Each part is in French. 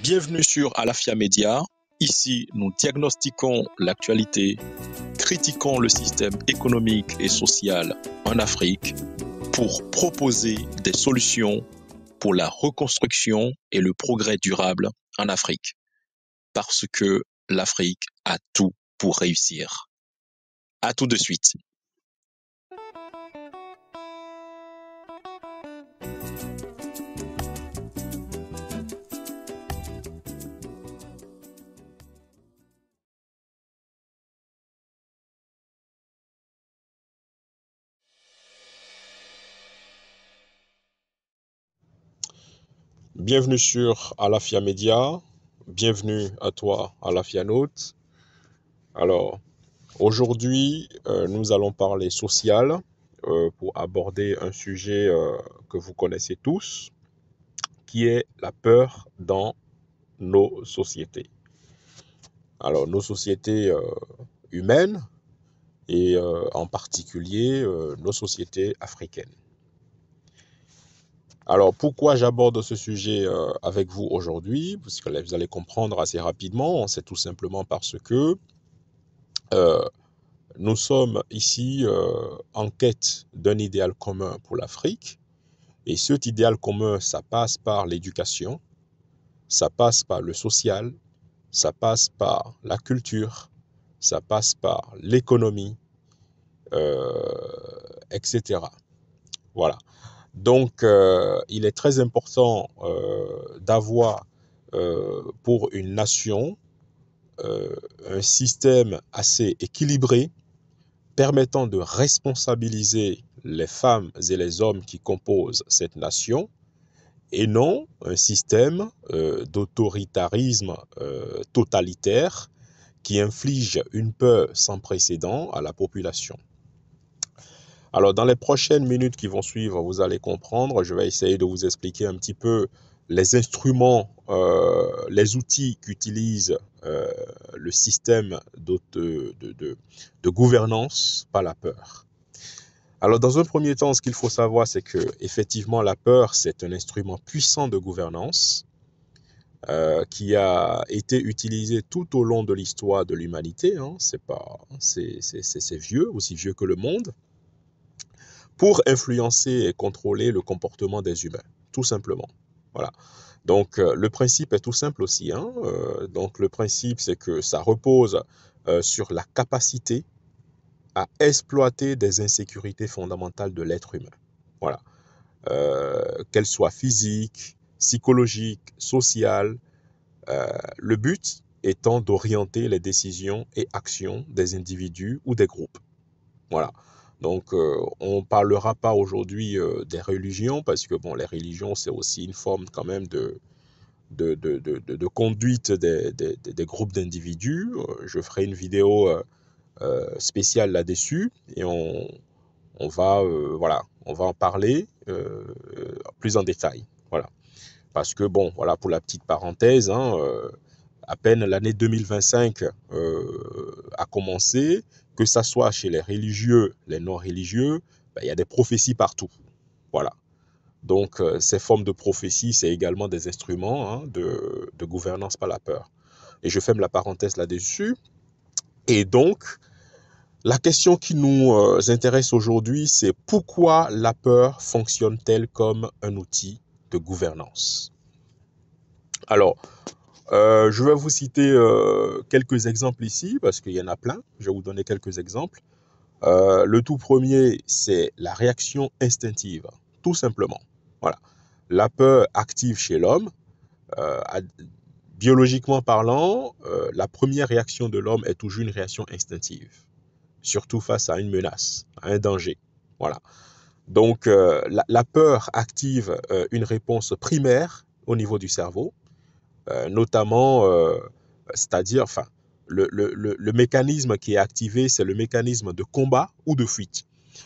Bienvenue sur Alafia Média. Ici, nous diagnostiquons l'actualité, critiquons le système économique et social en Afrique pour proposer des solutions pour la reconstruction et le progrès durable en Afrique. Parce que l'Afrique a tout pour réussir. À tout de suite. Bienvenue sur Alafia Média. Bienvenue à toi, Alafia Note. Alors, aujourd'hui, nous allons parler social pour aborder un sujet que vous connaissez tous, qui est la peur dans nos sociétés. Alors, nos sociétés humaines et en particulier nos sociétés africaines. Alors, pourquoi j'aborde ce sujet avec vous aujourd'hui? Parce que vous allez comprendre assez rapidement, c'est tout simplement parce que nous sommes ici en quête d'un idéal commun pour l'Afrique. Et cet idéal commun, ça passe par l'éducation, ça passe par le social, ça passe par la culture, ça passe par l'économie, etc. Voilà. Donc, il est très important d'avoir pour une nation un système assez équilibré permettant de responsabiliser les femmes et les hommes qui composent cette nation et non un système d'autoritarisme totalitaire qui inflige une peur sans précédent à la population. Alors, dans les prochaines minutes qui vont suivre, vous allez comprendre, je vais essayer de vous expliquer un petit peu les instruments, les outils qu'utilise le système de gouvernance par la peur. Alors, dans un premier temps, ce qu'il faut savoir, c'est que effectivement, la peur, c'est un instrument puissant de gouvernance qui a été utilisé tout au long de l'histoire de l'humanité. Hein. C'est vieux, aussi vieux que le monde, pour influencer et contrôler le comportement des humains, tout simplement. Voilà. Donc, le principe est tout simple aussi. Hein. Donc, le principe, c'est que ça repose sur la capacité à exploiter des insécurités fondamentales de l'être humain. Voilà. Qu'elles soient physiques, psychologiques, sociales. Le but étant d'orienter les décisions et actions des individus ou des groupes. Voilà. Donc, on ne parlera pas aujourd'hui des religions, parce que bon, les religions, c'est aussi une forme quand même de conduite des groupes d'individus. Je ferai une vidéo spéciale là-dessus et on va, voilà, on va en parler plus en détail. Voilà. Parce que bon, voilà, pour la petite parenthèse, hein, à peine l'année 2025 a commencé, que ça soit chez les religieux, les non-religieux, ben, il y a des prophéties partout. Voilà. Donc, ces formes de prophéties, c'est également des instruments hein, de gouvernance par la peur. Et je ferme la parenthèse là-dessus. Et donc, la question qui nous intéresse aujourd'hui, c'est pourquoi la peur fonctionne-t-elle comme un outil de gouvernance? Alors, je vais vous citer quelques exemples ici, parce qu'il y en a plein. Je vais vous donner quelques exemples. Le tout premier, c'est la réaction instinctive, tout simplement. Voilà. La peur active chez l'homme, biologiquement parlant, la première réaction de l'homme est toujours une réaction instinctive, surtout face à une menace, à un danger. Voilà. Donc, la peur active une réponse primaire au niveau du cerveau, notamment, c'est-à-dire, enfin, le mécanisme qui est activé, c'est le mécanisme de combat ou de fuite.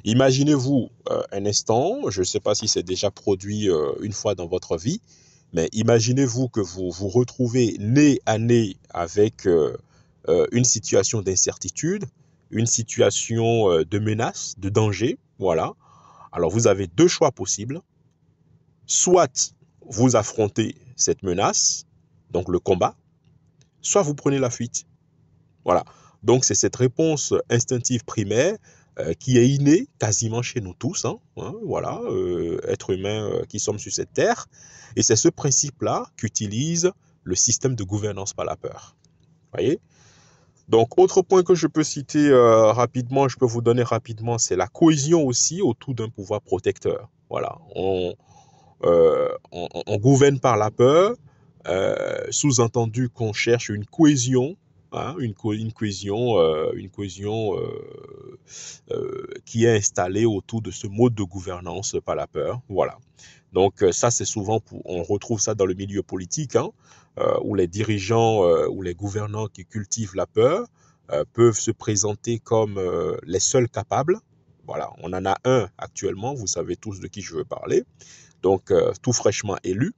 Imaginez-vous un instant, je ne sais pas si c'est déjà produit une fois dans votre vie, mais imaginez-vous que vous vous retrouvez nez à nez avec une situation d'incertitude, une situation de menace, de danger, voilà. Alors vous avez deux choix possibles. Soit vous affrontez cette menace, donc le combat, soit vous prenez la fuite. Voilà. Donc, c'est cette réponse instinctive primaire qui est innée quasiment chez nous tous, voilà, êtres humains qui sommes sur cette terre. Et c'est ce principe-là qu'utilise le système de gouvernance par la peur. Voyez? Donc, autre point que je peux citer rapidement, je peux vous donner rapidement, c'est la cohésion aussi autour d'un pouvoir protecteur. Voilà, on gouverne par la peur, sous-entendu qu'on cherche une cohésion, une cohésion qui est installée autour de ce mode de gouvernance par la peur. Voilà. Donc ça, c'est souvent, on retrouve ça dans le milieu politique, où les dirigeants ou les gouvernants qui cultivent la peur peuvent se présenter comme les seuls capables. Voilà, on en a un actuellement, vous savez tous de qui je veux parler, donc tout fraîchement élu.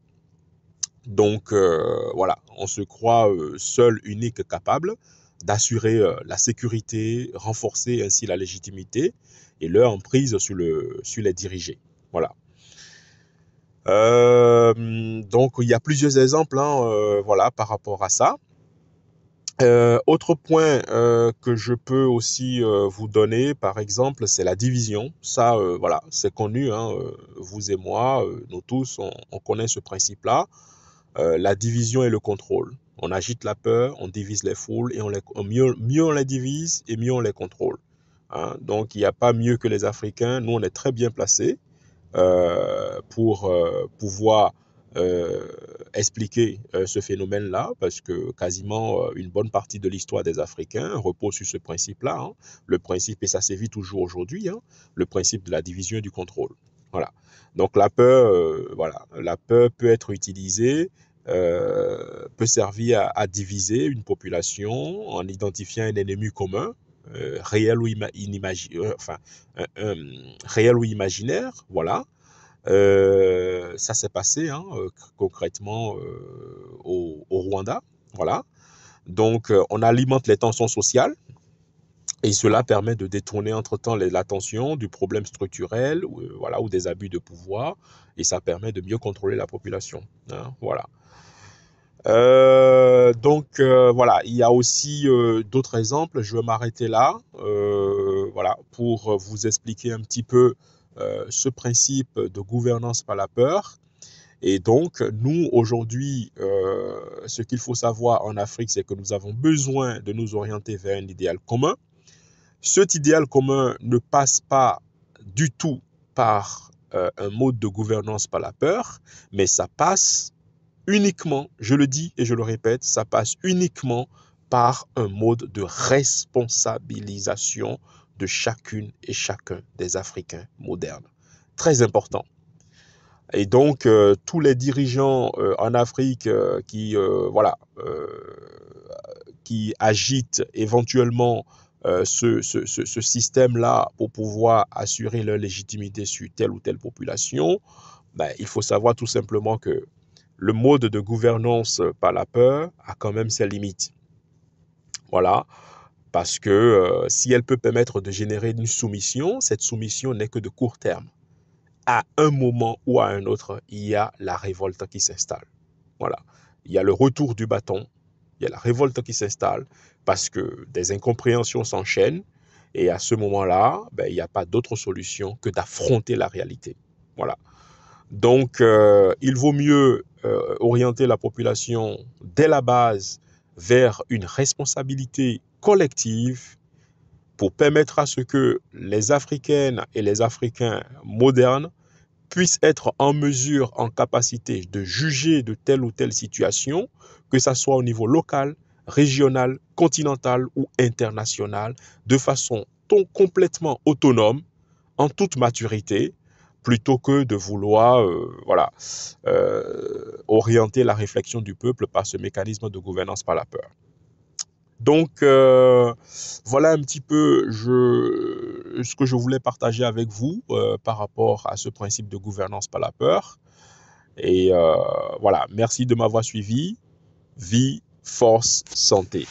Donc voilà, on se croit seul, unique, capable d'assurer la sécurité, renforcer ainsi la légitimité et leur emprise sur les dirigés. Voilà. Donc il y a plusieurs exemples voilà, par rapport à ça. Autre point que je peux aussi vous donner, par exemple, c'est la division. Ça, voilà, c'est connu, vous et moi, nous tous, on connaît ce principe-là. La division et le contrôle. On agite la peur, on divise les foules et mieux on les divise et mieux on les contrôle. Donc il n'y a pas mieux que les Africains. Nous, on est très bien placés pour pouvoir expliquer ce phénomène-là, parce que quasiment une bonne partie de l'histoire des Africains repose sur ce principe-là. Le principe, et ça sévit toujours aujourd'hui, le principe de la division et du contrôle. Voilà. Donc la peur, voilà, la peur peut être utilisée, peut servir à diviser une population en identifiant un ennemi commun, réel ou réel ou imaginaire, voilà. Ça s'est passé concrètement au Rwanda, voilà. Donc on alimente les tensions sociales et cela permet de détourner entre-temps l'attention du problème structurel, voilà, ou des abus de pouvoir, et ça permet de mieux contrôler la population, voilà. Donc voilà, il y a aussi d'autres exemples, je vais m'arrêter là, voilà, pour vous expliquer un petit peu ce principe de gouvernance par la peur. Et donc nous aujourd'hui, ce qu'il faut savoir en Afrique, c'est que nous avons besoin de nous orienter vers un idéal commun. Cet idéal commun ne passe pas du tout par un mode de gouvernance par la peur, mais ça passe uniquement, je le dis et je le répète, ça passe uniquement par un mode de responsabilisation de chacune et chacun des Africains modernes. Très important. Et donc, tous les dirigeants en Afrique voilà, qui agitent éventuellement ce système-là pour pouvoir assurer leur légitimité sur telle ou telle population, ben, il faut savoir tout simplement que le mode de gouvernance par la peur a quand même ses limites. Voilà, parce que si elle peut permettre de générer une soumission, cette soumission n'est que de court terme. À un moment ou à un autre, il y a la révolte qui s'installe. Voilà, il y a le retour du bâton, il y a la révolte qui s'installe parce que des incompréhensions s'enchaînent et à ce moment-là, ben, il n'y a pas d'autre solution que d'affronter la réalité. Voilà. Donc, il vaut mieux orienter la population dès la base vers une responsabilité collective pour permettre à ce que les Africaines et les Africains modernes puissent être en mesure, en capacité de juger de telle ou telle situation, que ce soit au niveau local, régional, continental ou international, de façon complètement autonome, en toute maturité, plutôt que de vouloir voilà, orienter la réflexion du peuple par ce mécanisme de gouvernance par la peur. Donc, voilà un petit peu ce que je voulais partager avec vous par rapport à ce principe de gouvernance par la peur. Et voilà, merci de m'avoir suivi. Vie, force, santé.